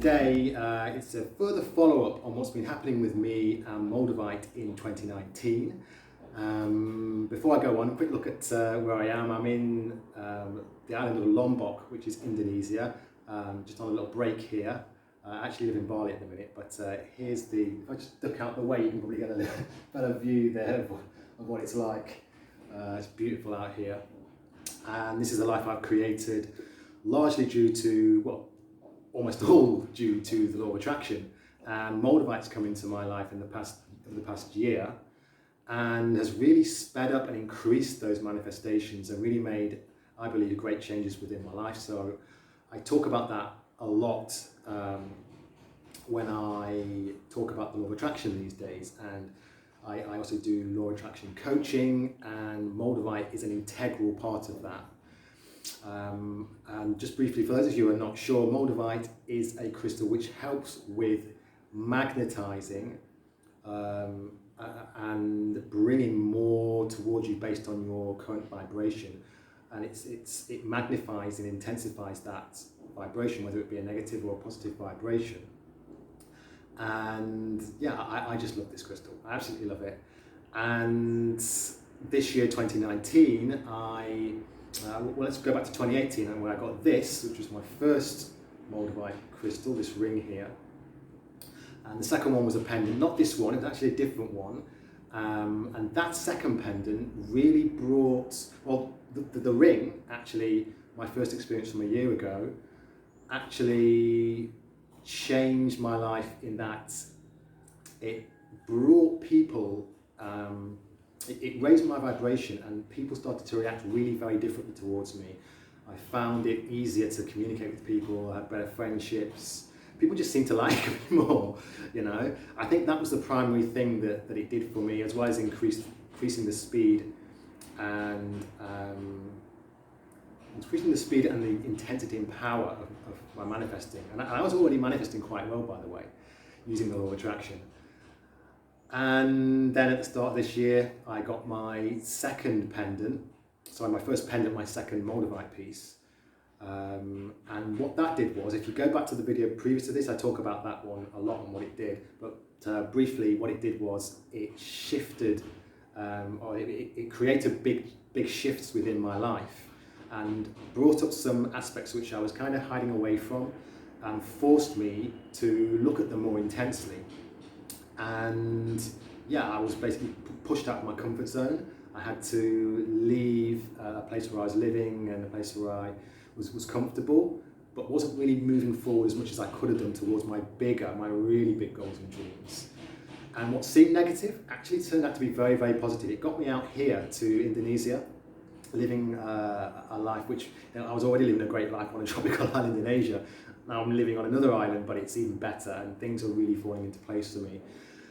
today it's a further follow-up on what's been happening with me and Moldavite in 2019. Before I go on, a quick look at where I am. I'm in the island of Lombok, which is Indonesia, just on a little break here. I actually live in Bali at the minute, but here's the, if I just duck out the way, you can probably get a better view there of what it's like. It's beautiful out here. And this is a life I've created largely due to, well, almost all due to the law of attraction. And Moldavite's come into my life in the past year and has really sped up and increased those manifestations and really made, I believe, great changes within my life. So I talk about that a lot when I talk about the law of attraction these days. And I also do law of attraction coaching, and Moldavite is an integral part of that. And just briefly, for those of you who are not sure, Moldavite is a crystal which helps with magnetizing and bringing more towards you based on your current vibration. And it magnifies and intensifies that vibration, whether it be a negative or a positive vibration. And yeah, I just love this crystal. I absolutely love it. And this year, 2019, well, let's go back to 2018 and when I got this, which was my first Moldavite crystal, this ring here. And the second one was a pendant, not this one, it was actually a different one. And that second pendant really brought, well, the ring, actually, my first experience from a year ago, actually changed my life in that it brought people, it raised my vibration and people started to react really very differently towards me. I found it easier to communicate with people, I had better friendships. People just seemed to like me more, you know. I think that was the primary thing that it did for me, as well as increasing the speed and the intensity and power of my manifesting. And I was already manifesting quite well, by the way, using the law of attraction. And then at the start of this year, I got my second pendant. Sorry, my first pendant, my second Moldavite piece. And what that did was, if you go back to the video previous to this, I talk about that one a lot and what it did. But briefly, what it did was it shifted, or it created big shifts within my life and brought up some aspects which I was kind of hiding away from and forced me to look at them more intensely. And yeah, I was basically pushed out of my comfort zone. I had to leave a place where I was living and a place where I was comfortable, but wasn't really moving forward as much as I could have done towards my really big goals and dreams. And what seemed negative actually turned out to be very, very positive. It got me out here to Indonesia, living a life which, you know, I was already living a great life on a tropical island in Asia. Now I'm living on another island, but it's even better and things are really falling into place for me.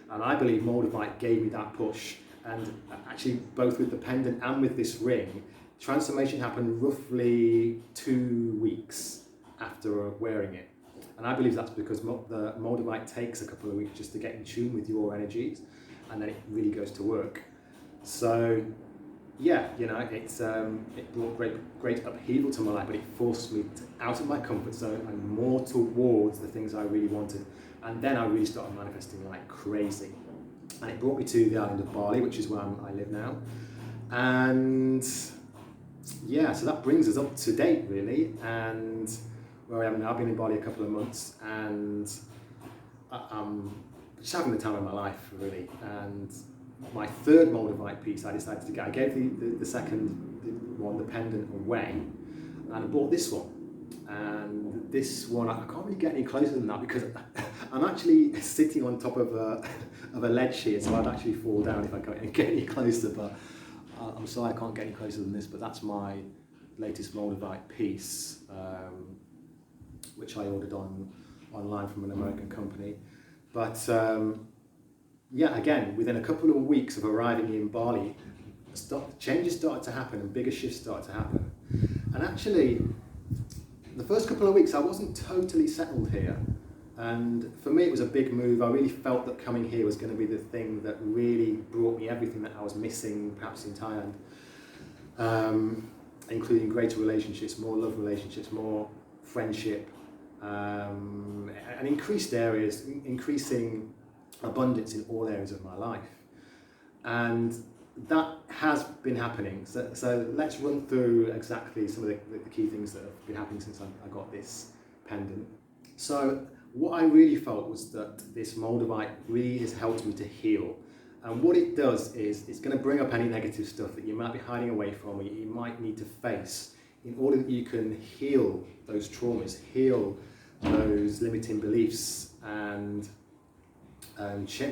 And I believe Moldavite gave me that push. And actually, both with the pendant and with this ring, transformation happened roughly 2 weeks after wearing it. And I believe that's because the Moldavite takes a couple of weeks just to get in tune with your energies, and then it really goes to work. So yeah, you know, it brought great upheaval to my life, but it forced me out of my comfort zone and more towards the things I really wanted. And then I really started manifesting like crazy. And it brought me to the island of Bali, which is where I live now. And yeah, so that brings us up to date really. And where I am now, I've been in Bali a couple of months and I'm just having the time of my life really. And my third Moldavite piece I decided to get, I gave the second one, the pendant, away. And I bought this one. And this one, I can't really get any closer than that because I'm actually sitting on top of a ledge here, so I'd actually fall down if I get any closer, but I'm sorry I can't get any closer than this, but that's my latest Moldavite piece, which I ordered online from an American company. But yeah, again, within a couple of weeks of arriving in Bali, changes started to happen and bigger shifts started to happen. And actually, the first couple of weeks I wasn't totally settled here, and for me it was a big move. I really felt that coming here was going to be the thing that really brought me everything that I was missing perhaps in Thailand, including greater relationships, more love relationships, more friendship, and increasing abundance in all areas of my life. And that has been happening. So let's run through exactly some of the key things that have been happening since I got this pendant. So what I really felt was that this Moldavite really has helped me to heal. And what it does is it's going to bring up any negative stuff that you might be hiding away from, or you might need to face, in order that you can heal those traumas, heal those limiting beliefs, and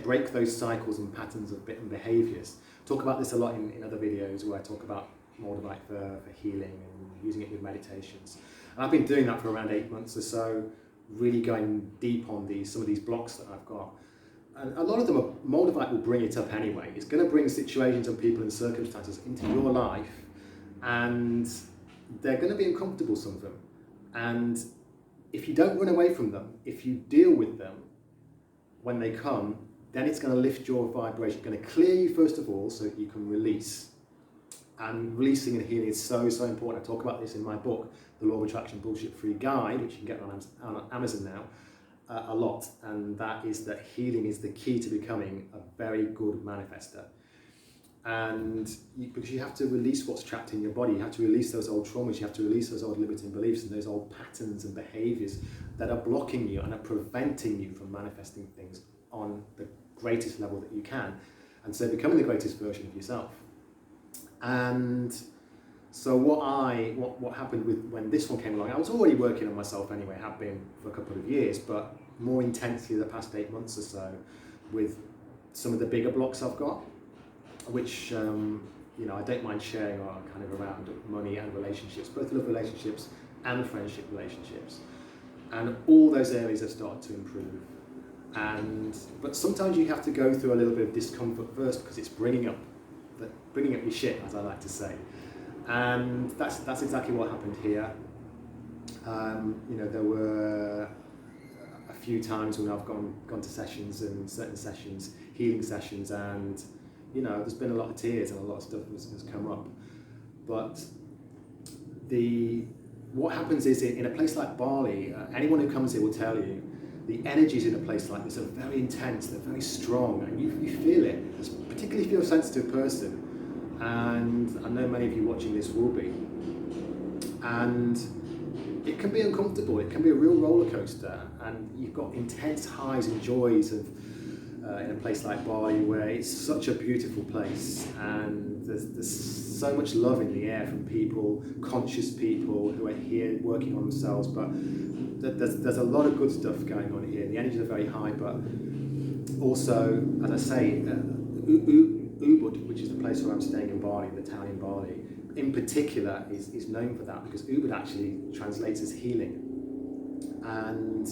break those cycles and patterns of behaviours. Talk about this a lot in other videos where I talk about Moldavite for healing and using it with meditations. And I've been doing that for around 8 months or so, really going deep on some of these blocks that I've got. And a lot of them, Moldavite will bring it up anyway. It's going to bring situations and people and circumstances into your life, and they're going to be uncomfortable, some of them. And if you don't run away from them, if you deal with them when they come, then it's going to lift your vibration. It's going to clear you first of all so that you can release. And releasing and healing is so, so important. I talk about this in my book, The Law of Attraction Bullshit Free Guide, which you can get on Amazon now, a lot. And that is that healing is the key to becoming a very good manifester. And because you have to release what's trapped in your body, you have to release those old traumas, you have to release those old limiting beliefs and those old patterns and behaviours that are blocking you and are preventing you from manifesting things on the greatest level that you can. And so becoming the greatest version of yourself. And so what happened when this one came along, I was already working on myself anyway, I have been for a couple of years, but more intensely the past 8 months or so with some of the bigger blocks I've got, which I don't mind sharing, are kind of around money and relationships, both love relationships and friendship relationships. And all those areas have started to improve. But sometimes you have to go through a little bit of discomfort first, because it's bringing up your shit, as I like to say. And that's exactly what happened here. There were a few times when I've gone to sessions, and certain sessions, healing sessions, and there's been a lot of tears and a lot of stuff has come up. But what happens is, in a place like Bali, anyone who comes here will tell you, the energies in a place like this are very intense, they're very strong, and you feel it, particularly if you're a sensitive person. And I know many of you watching this will be. And it can be uncomfortable, it can be a real roller coaster, and you've got intense highs and joys of in a place like Bali, where it's such a beautiful place, and there's so much love in the air from people, conscious people who are here working on themselves. But there's a lot of good stuff going on here. The energies are very high, but also, as I say, Ubud, which is the place where I'm staying in Bali, the town in Bali, in particular is known for that, because Ubud actually translates as healing. And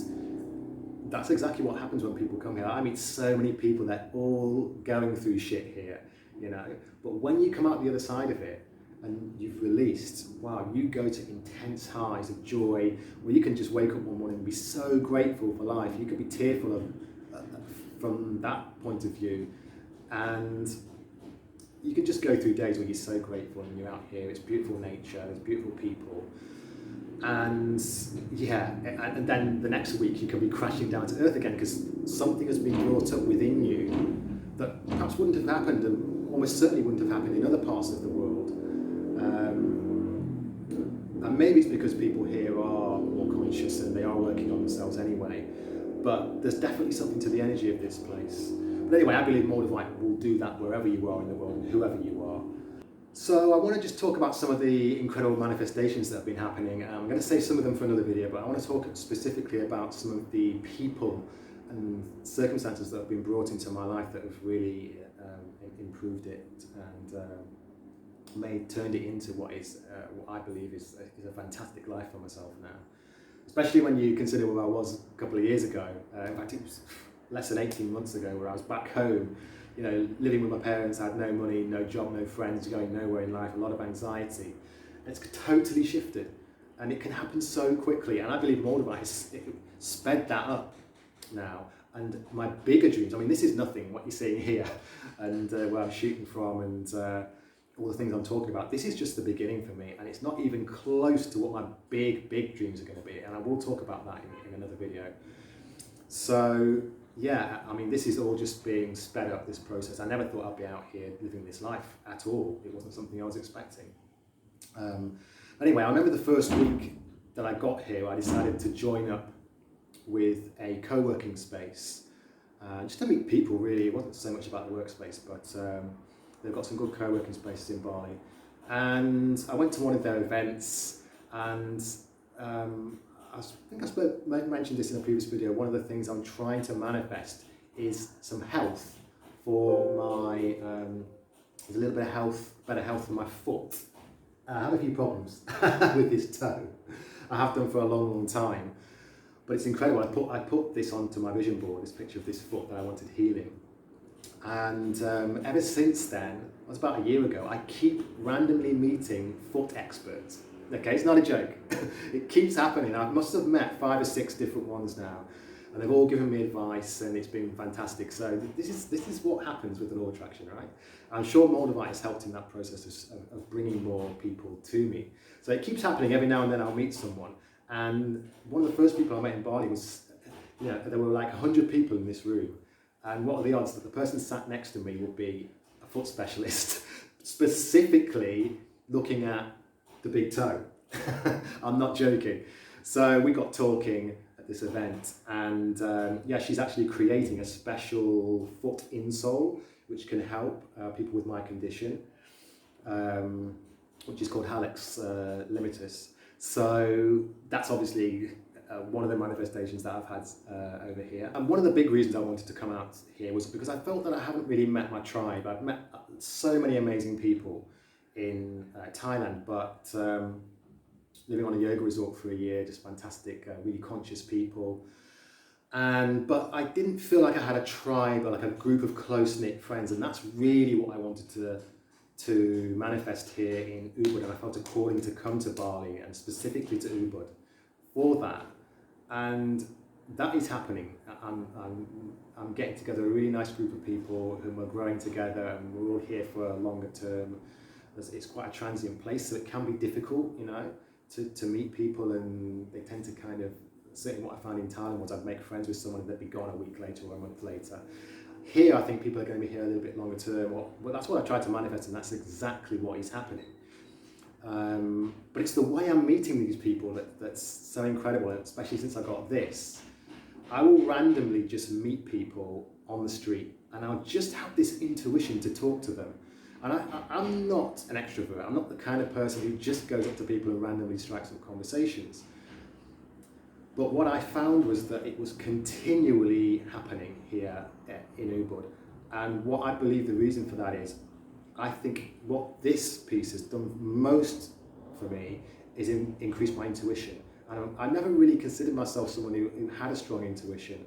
that's exactly what happens when people come here. I meet so many people, they're all going through shit here, but when you come out the other side of it and you've released, wow, you go to intense highs of joy, where you can just wake up one morning and be so grateful for life. You could be tearful from that point of view, and you can just go through days where you're so grateful and you're out here. It's beautiful nature, there's beautiful people. And and then the next week you can be crashing down to earth again, because something has been brought up within you that perhaps wouldn't have happened, and almost certainly wouldn't have happened in other parts of the world. And maybe it's because people here are more conscious and they are working on themselves anyway, but there's definitely something to the energy of this place. But anyway, I believe Moldavite will do that wherever you are in the world and whoever you are. So I want to just talk about some of the incredible manifestations that have been happening. I'm going to save some of them for another video, but I want to talk specifically about some of the people and circumstances that have been brought into my life that have really improved it and turned it into what I believe is a fantastic life for myself now. Especially when you consider where I was a couple of years ago. In fact, it was less than 18 months ago, where I was back home, living with my parents. I had no money, no job, no friends, going nowhere in life, a lot of anxiety. And it's totally shifted, and it can happen so quickly. And I believe Moldavite has sped that up now. And my bigger dreams, I mean, this is nothing, what you're seeing here, and where I'm shooting from, and all the things I'm talking about, this is just the beginning for me, and it's not even close to what my big dreams are going to be, and I will talk about that in another video. So yeah, I mean, this is all just being sped up, this process. I never thought I'd be out here living this life at all. It wasn't something I was expecting. Anyway, I remember the first week that I got here, I decided to join up with a co-working space, just to meet people really. It wasn't so much about the workspace, but they've got some good co-working spaces in Bali. And I went to one of their events, and I think I mentioned this in a previous video. One of the things I'm trying to manifest is some health for my, there's a little bit of better health for my foot. I have a few problems with this toe. I have done for a long time, but it's incredible. I put this onto my vision board, this picture of this foot that I wanted healing. And ever since then, it was about a year ago, I keep randomly meeting foot experts. Okay, it's not a joke. It keeps happening. I must have met 5 or 6 different ones now, and they've all given me advice, and it's been fantastic. So this is what happens with the law of attraction, right? I'm sure Moldavite has helped in that process of bringing more people to me. So it keeps happening. Every now and then I'll meet someone, and one of the first people I met in Bali was, there were like 100 people in this room, and what are the odds that the person sat next to me would be a foot specialist, specifically looking at the big toe. I'm not joking. So we got talking at this event, and she's actually creating a special foot insole which can help people with my condition, which is called hallux limitus. So that's obviously one of the manifestations that I've had over here. And one of the big reasons I wanted to come out here was because I felt that I haven't really met my tribe. I've met so many amazing people in Thailand, but living on a yoga resort for a year, just fantastic, really conscious people. But I didn't feel like I had a tribe or like a group of close-knit friends, and that's really what I wanted to manifest here in Ubud. And I felt a calling to come to Bali and specifically to Ubud for that, and that is happening. I'm getting together a really nice group of people whom are growing together, and we're all here for a longer term. It's quite a transient place, so it can be difficult, to meet people, and they tend to kind of, certainly what I found in Thailand was I'd make friends with someone and they'd be gone a week later or a month later. Here, I think people are going to be here a little bit longer term. Well, that's what I tried to manifest, and that's exactly what is happening. But it's the way I'm meeting these people that's so incredible, especially since I got this. I will randomly just meet people on the street, and I'll just have this intuition to talk to them. And I'm not an extrovert. I'm not the kind of person who just goes up to people and randomly strikes up conversations. But what I found was that it was continually happening here in Ubud. And what I believe the reason for that is, I think what this piece has done most for me is increase my intuition. And I never really considered myself someone who had a strong intuition.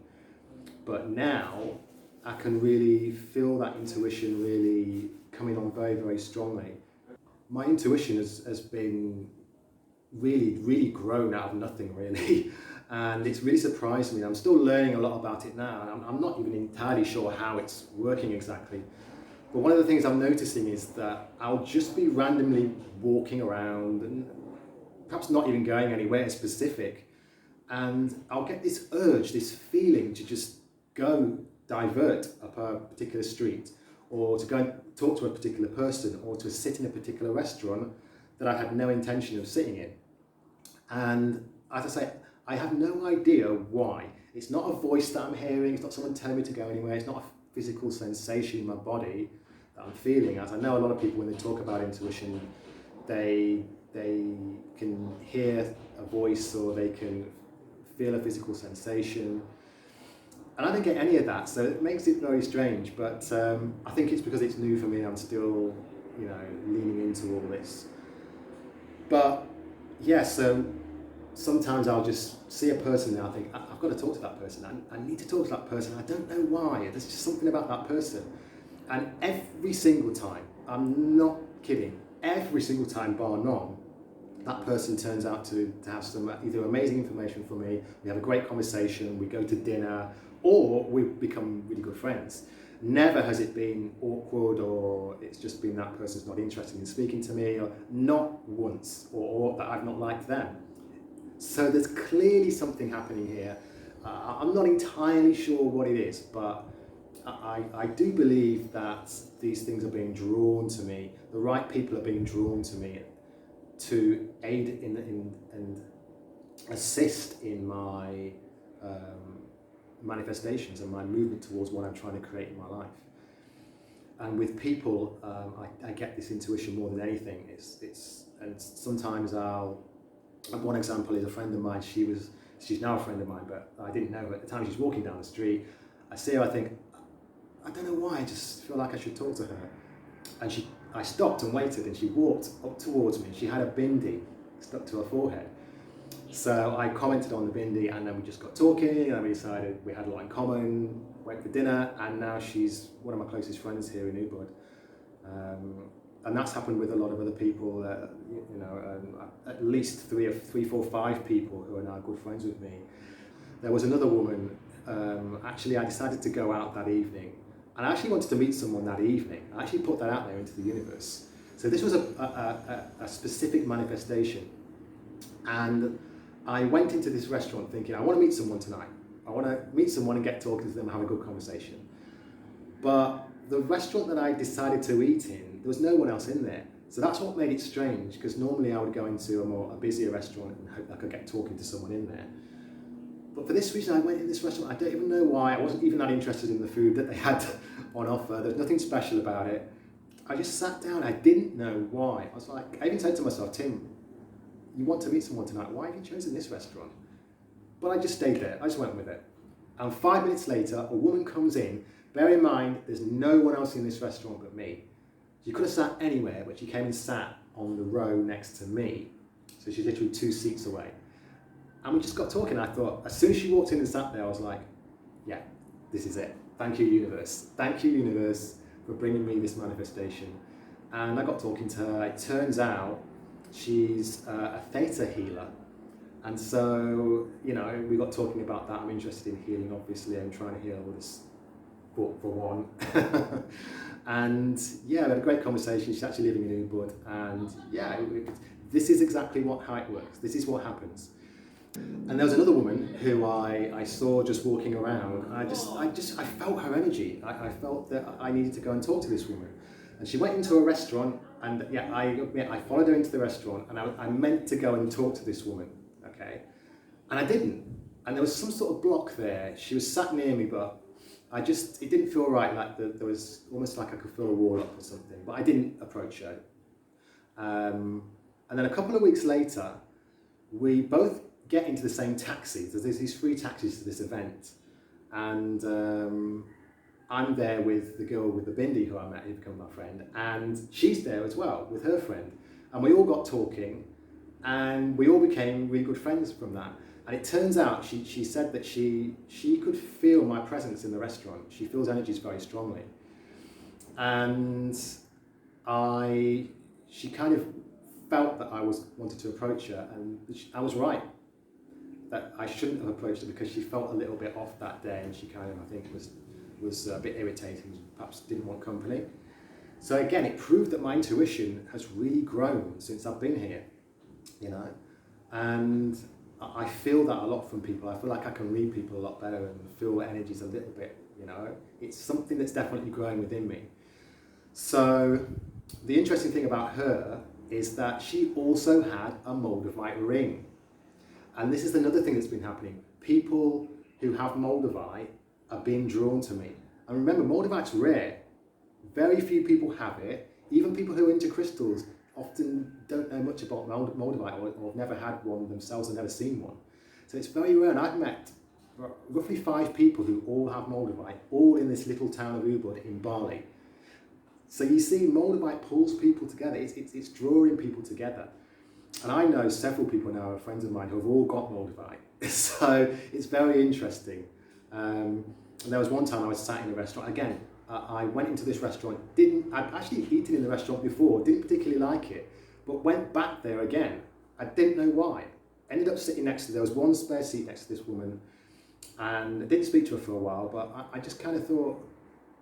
But now I can really feel that intuition really coming on very, very strongly. My intuition has been really grown out of nothing, really. And it's really surprised me. I'm still learning a lot about it now, and I'm not even entirely sure how it's working exactly. But one of the things I'm noticing is that I'll just be randomly walking around and perhaps not even going anywhere specific, and I'll get this urge, this feeling to just go divert up a particular street, or to go and talk to a particular person, or to sit in a particular restaurant that I had no intention of sitting in. And as I say, I have no idea why. It's not a voice that I'm hearing, it's not someone telling me to go anywhere, it's not a physical sensation in my body that I'm feeling. As I know a lot of people, when they talk about intuition, they can hear a voice or they can feel a physical sensation. And I don't get any of that, so it makes it very strange, but I think it's because it's new for me and I'm still, leaning into all this. But yeah, so sometimes I'll just see a person and I think, I've got to talk to that person. I need to talk to that person. I don't know why. There's just something about that person. And every single time, I'm not kidding, every single time bar none, that person turns out to have some either amazing information for me, we have a great conversation, we go to dinner, or we become really good friends. Never has it been awkward, or it's just been that person's not interested in speaking to me, or not once, or that I've not liked them. So there's clearly something happening here. I'm not entirely sure what it is, but I do believe that these things are being drawn to me. The right people are being drawn to me to aid in and assist in my manifestations and my movement towards what I'm trying to create in my life. And with people, I get this intuition more than anything. And sometimes one example is a friend of mine. She's now a friend of mine, but I didn't know her at the time. She's walking down the street. I see her. I think, I don't know why. I just feel like I should talk to her. And I stopped and waited, and she walked up towards me. And she had a bindi stuck to her forehead. So I commented on the bindi, and then we just got talking, and we decided we had a lot in common. Went for dinner, and now she's one of my closest friends here in Ubud. And that's happened with a lot of other people, at least three, four, five people who are now good friends with me. There was another woman, actually I decided to go out that evening, and I actually wanted to meet someone that evening. I actually put that out there into the universe. So this was a specific manifestation. And I went into this restaurant thinking, I want to meet someone tonight. I want to meet someone and get talking to them and have a good conversation. But the restaurant that I decided to eat in, there was no one else in there. So that's what made it strange, because normally I would go into a busier restaurant and hope I could get talking to someone in there. But for this reason, I went in this restaurant. I don't even know why. I wasn't even that interested in the food that they had on offer. There's nothing special about it. I just sat down. I didn't know why. I was like, I even said to myself, Tim, you want to meet someone tonight. Why have you chosen this restaurant? But I just stayed there. I just went with it. And 5 minutes later, a woman comes in. Bear in mind, there's no one else in this restaurant but me. She could have sat anywhere, but she came and sat on the row next to me. So she's literally 2 seats away. And we just got talking. I thought, as soon as she walked in and sat there, I was like, yeah, this is it. Thank you, universe. Thank you, universe, for bringing me this manifestation. And I got talking to her. It turns out she's a theta healer. And so, we got talking about that. I'm interested in healing, obviously. I'm trying to heal all this for one. And yeah, we had a great conversation. She's actually living in Ubud. And yeah, this is exactly how it works. This is what happens. And there was another woman who I saw just walking around. I felt her energy. I felt that I needed to go and talk to this woman. And she went into a restaurant, and yeah, I followed her into the restaurant, and I meant to go and talk to this woman, okay? And I didn't. And there was some sort of block there. She was sat near me, but it didn't feel right, like there was almost like I could feel a wall up or something, but I didn't approach her. And then a couple of weeks later, we both get into the same taxi. There's these 3 taxis to this event. And I'm there with the girl with the bindi who I met, who became my friend, and she's there as well with her friend. And we all got talking, and we all became really good friends from that. And it turns out she said that she could feel my presence in the restaurant. She feels energies very strongly. And she kind of felt that I wanted to approach her, and I was right. That I shouldn't have approached her, because she felt a little bit off that day, and she kind of, I think, was a bit irritating, perhaps didn't want company. So again, it proved that my intuition has really grown since I've been here, and I feel that a lot from people. I feel like I can read people a lot better and feel energies a little bit, It's something that's definitely growing within me. So the interesting thing about her is that she also had a Moldavite ring. And this is another thing that's been happening. People who have Moldavite are being drawn to me. And remember, Moldavite's rare. Very few people have it. Even people who are into crystals often don't know much about Moldavite, or have never had one themselves and never seen one. So it's very rare. And I've met roughly 5 people who all have Moldavite, all in this little town of Ubud in Bali. So you see, Moldavite pulls people together. It's drawing people together. And I know several people now, friends of mine, who have all got Moldavite. So it's very interesting. And there was one time I was sat in a restaurant. Again, I went into this restaurant. I'd actually eaten in the restaurant before, didn't particularly like it, but went back there again. I didn't know why. Ended up sitting there was one spare seat next to this woman, and I didn't speak to her for a while, but I just kind of thought,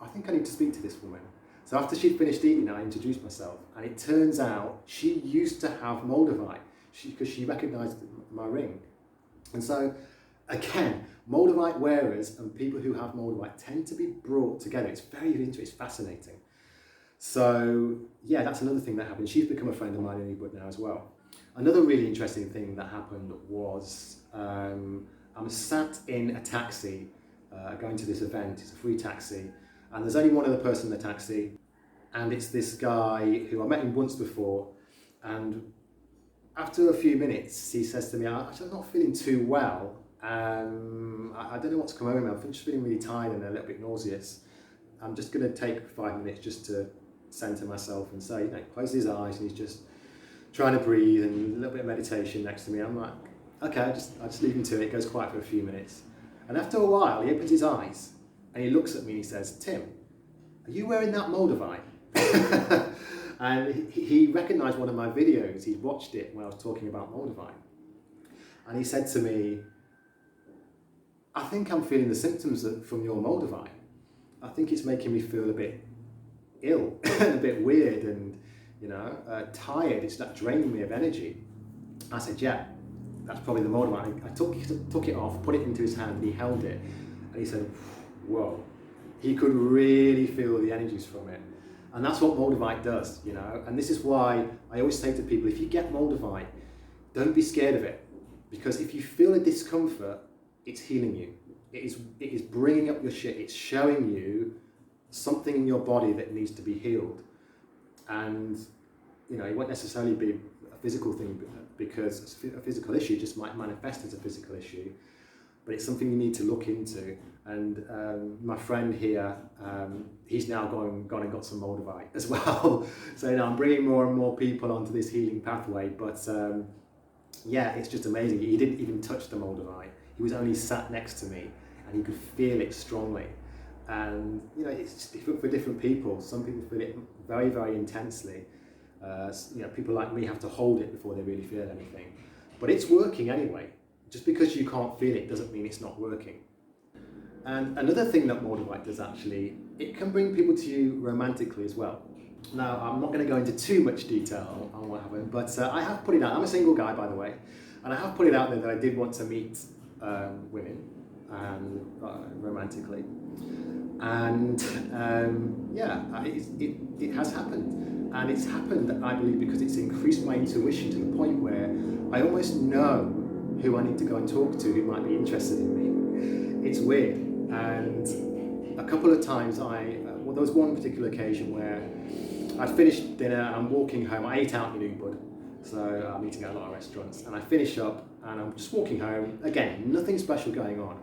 I think I need to speak to this woman. So after she'd finished eating, I introduced myself, and it turns out she used to have Moldavite because she recognised my ring. And so, again, Moldavite wearers and people who have Moldavite tend to be brought together. It's very interesting, it's fascinating. So, yeah, that's another thing that happened. She's become a friend of mine in Ubud now as well. Another really interesting thing that happened was I'm sat in a taxi going to this event. It's a free taxi, and there's only one other person in the taxi, and it's this guy who I met him once before, and after a few minutes he says to me, I'm not feeling too well. I don't know what's come over me. I'm just feeling really tired and a little bit nauseous. I'm just going to take 5 minutes just to centre myself and say, close his eyes, and he's just trying to breathe and a little bit of meditation next to me. I'm like, okay, I just leave him to it. It goes quiet for a few minutes. And after a while, he opens his eyes and he looks at me and he says, Tim, are you wearing that Moldavite? And he recognised one of my videos. He'd watched it when I was talking about Moldavite. And he said to me, I think I'm feeling the symptoms from your Moldavite. I think it's making me feel a bit ill and a bit weird and, tired. It's not draining me of energy. I said, yeah, that's probably the Moldavite. I took it off, put it into his hand, and he held it. And he said, whoa. He could really feel the energies from it. And that's what Moldavite does, And this is why I always say to people, if you get Moldavite, don't be scared of it. Because if you feel a discomfort, it's healing you. It is bringing up your shit. It's showing you something in your body that needs to be healed. And, it won't necessarily be a physical thing, because a physical issue just might manifest as a physical issue. But it's something you need to look into. And my friend here, he's now gone and got some Moldavite as well. So I'm bringing more and more people onto this healing pathway. But yeah, it's just amazing. He didn't even touch the Moldavite. He was only sat next to me, and he could feel it strongly. And it's just different for different people. Some people feel it very, very intensely. People like me have to hold it before they really feel anything. But it's working anyway. Just because you can't feel it doesn't mean it's not working. And another thing that Moldavite does actually, it can bring people to you romantically as well. Now, I'm not going to go into too much detail on what happened, but I have put it out. I'm a single guy, by the way, and I have put it out there that I did want to meet women romantically. And it has happened. And it's happened, I believe, because it's increased my intuition to the point where I almost know who I need to go and talk to who might be interested in me. It's weird. And a couple of times there was one particular occasion where I'd finished dinner, I'm walking home, I ate out in Ubud, so I'm eating at a lot of restaurants, and I finish up and I'm just walking home, again, nothing special going on,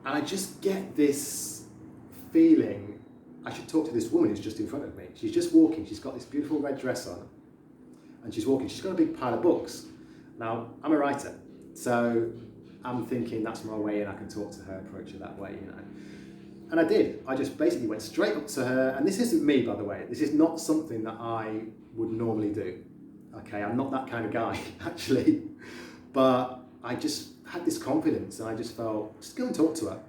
and I just get this feeling, I should talk to this woman who's just in front of me. She's just walking, she's got this beautiful red dress on, and she's walking, she's got a big pile of books. Now, I'm a writer, so I'm thinking that's my way, and I can talk to her, approach her that way, And I did. I just basically went straight up to her, and this isn't me, by the way. This is not something that I would normally do. Okay, I'm not that kind of guy, actually. But I just had this confidence, and I just felt, just go and talk to her.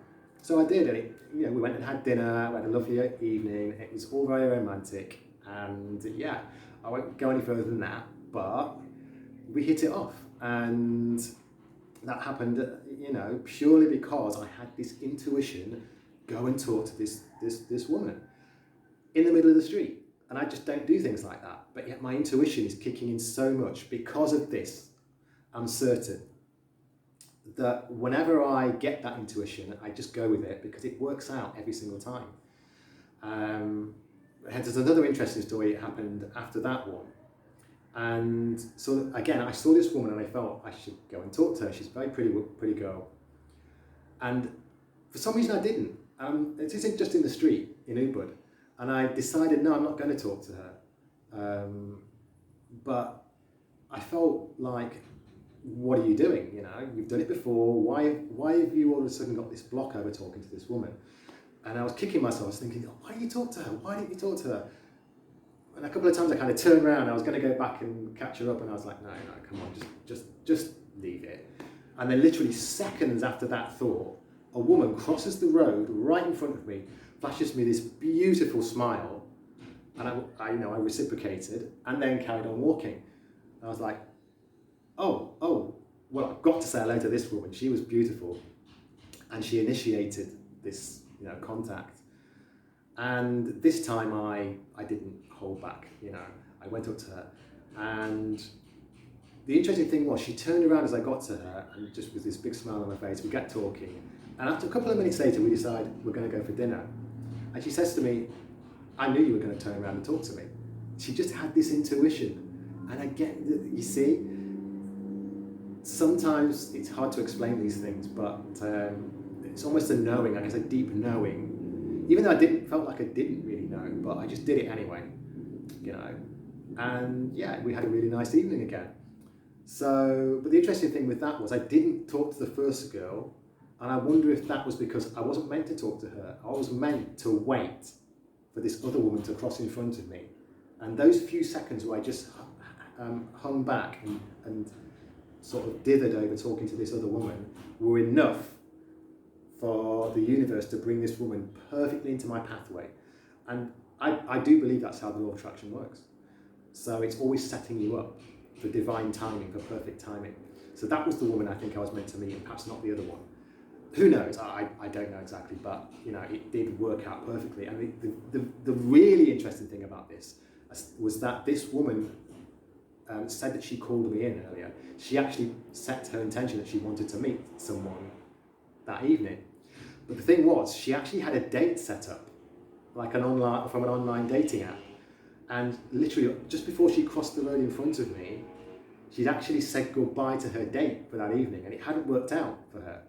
So I did, and we went and had dinner, we had a lovely evening. It was all very romantic, and yeah, I won't go any further than that, but we hit it off. And that happened, purely because I had this intuition, go and talk to this woman in the middle of the street. And I just don't do things like that. But yet my intuition is kicking in so much because of this. I'm certain that whenever I get that intuition, I just go with it because it works out every single time. There's another interesting story that happened after that one. And so again, I saw this woman and I felt I should go and talk to her. She's a very pretty girl. And for some reason I didn't. It isn't just in the street in Ubud. And I decided, no, I'm not going to talk to her. But I felt like, what are you doing? You've done it before. Why have you all of a sudden got this block over talking to this woman? And I was kicking myself. I was thinking, why didn't you talk to her? Why didn't you talk to her? And a couple of times I kind of turned around. I was going to go back and catch her up, and I was like, no, come on, just leave it. And then literally seconds after that thought, a woman crosses the road right in front of me, flashes me this beautiful smile, and I reciprocated, and then carried on walking. And I was like, oh, well, I've got to say hello to this woman. She was beautiful, and she initiated this, contact. And this time I didn't hold back. I went up to her, and the interesting thing was she turned around as I got to her, and just with this big smile on her face, we get talking. And after a couple of minutes later, we decide we're going to go for dinner. And she says to me, I knew you were going to turn around and talk to me. She just had this intuition. And again, you see, sometimes it's hard to explain these things, but it's almost a knowing, I guess a deep knowing. Even though felt like I didn't really know, but I just did it anyway, And yeah, we had a really nice evening again. So, but the interesting thing with that was I didn't talk to the first girl, and I wonder if that was because I wasn't meant to talk to her. I was meant to wait for this other woman to cross in front of me. And those few seconds where I just hung back and sort of dithered over talking to this other woman were enough for the universe to bring this woman perfectly into my pathway. And I do believe that's how the law of attraction works. So it's always setting you up for divine timing, for perfect timing. So that was the woman I think I was meant to meet, and perhaps not the other one. Who knows? I don't know exactly, but it did work out perfectly. And the really interesting thing about this was that this woman said that she called me in earlier. She actually set her intention that she wanted to meet someone that evening. But the thing was, she actually had a date set up, like from an online dating app. And literally, just before she crossed the road in front of me, she'd actually said goodbye to her date for that evening, and it hadn't worked out for her.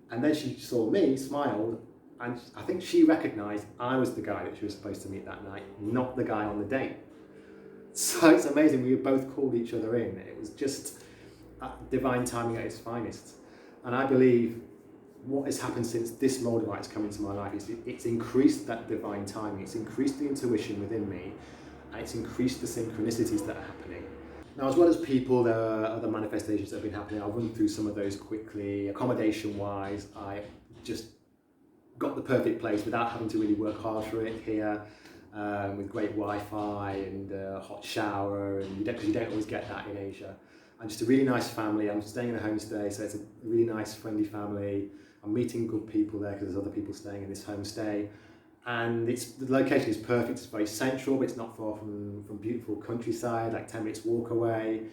And then she saw me, smiled, and I think she recognised I was the guy that she was supposed to meet that night, not the guy on the date. So it's amazing, we both called each other in. It was just divine timing at its finest. And I believe what has happened since this Moldavite has come into my life is it's increased that divine timing, it's increased the intuition within me, and it's increased the synchronicities that are happening. Now, as well as people, there are other manifestations that have been happening. I'll run through some of those quickly. Accommodation-wise, I just got the perfect place without having to really work hard for it here, with great Wi-Fi and hot shower, and because you don't always get that in Asia. And just a really nice family. I'm staying in a homestay, so it's a really nice, friendly family. I'm meeting good people there because there's other people staying in this homestay. And the location is perfect. It's very central, but it's not far from beautiful countryside, like 10 minutes walk away.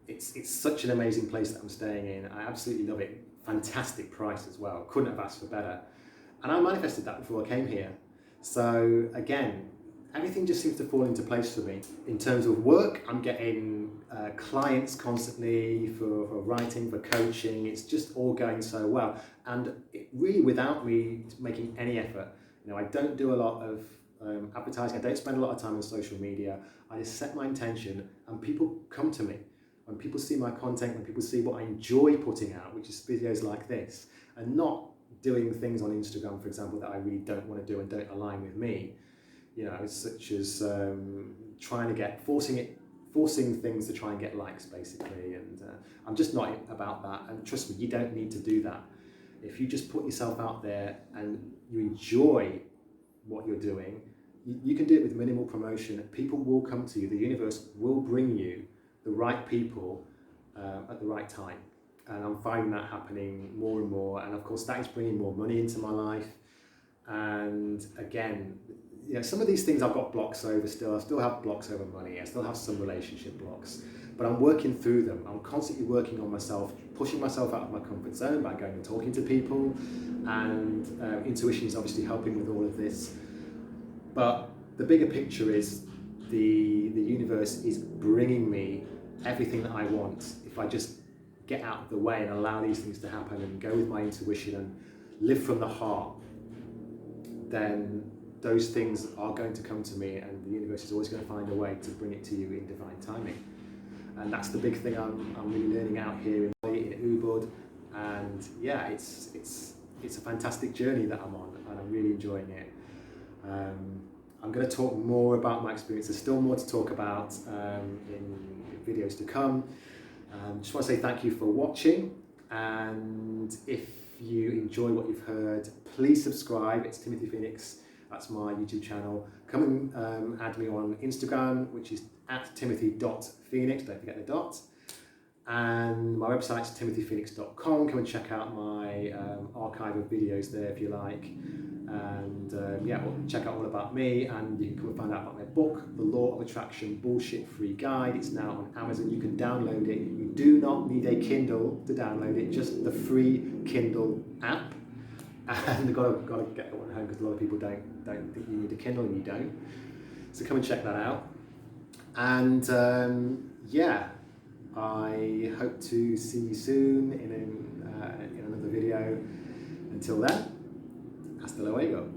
It's such an amazing place that I'm staying in. I absolutely love it. Fantastic price as well. Couldn't have asked for better. And I manifested that before I came here. So again, everything just seems to fall into place for me. In terms of work, I'm getting clients constantly for writing, for coaching. It's just all going so well. And really without me making any effort. I don't do a lot of advertising. I don't spend a lot of time on social media. I just set my intention and people come to me. When people see my content, when people see what I enjoy putting out, which is videos like this, and not doing things on Instagram, for example, that I really don't want to do and don't align with me, such as forcing things to try and get likes, basically. And I'm just not about that. And trust me, you don't need to do that. If you just put yourself out there and you enjoy what you're doing, you can do it with minimal promotion. People will come to you. The universe will bring you the right people at the right time. And I'm finding that happening more and more. And of course, that is bringing more money into my life. And again, some of these things I've got blocks over still. I still have blocks over money. I still have some relationship blocks. But I'm working through them. I'm constantly working on myself, pushing myself out of my comfort zone by going and talking to people. And intuition is obviously helping with all of this. But the bigger picture is the universe is bringing me everything that I want. If I just get out of the way and allow these things to happen and go with my intuition and live from the heart, then those things are going to come to me, and the universe is always going to find a way to bring it to you in divine timing. And that's the big thing I'm really learning out here in Ubud. And yeah, it's a fantastic journey that I'm on, and I'm really enjoying it. I'm going to talk more about my experience. There's still more to talk about in videos to come. Just want to say thank you for watching, and if you enjoy what you've heard, please subscribe. It's Timothy Phoenix. That's my YouTube channel. Come and add me on Instagram, which is at timothy.phoenix. Don't forget the dot. And my website's timothyphoenix.com. Come and check out my archive of videos there if you like. And yeah, check out all about me, and you can come and find out about my book, The Law of Attraction Bullshit Free Guide. It's now on Amazon. You can download it. You do not need a Kindle to download it, just the free Kindle app. And you've got to get one home, because a lot of people don't think you need a Kindle, and you don't. So come and check that out. And yeah, I hope to see you soon in another video. Until then, hasta luego.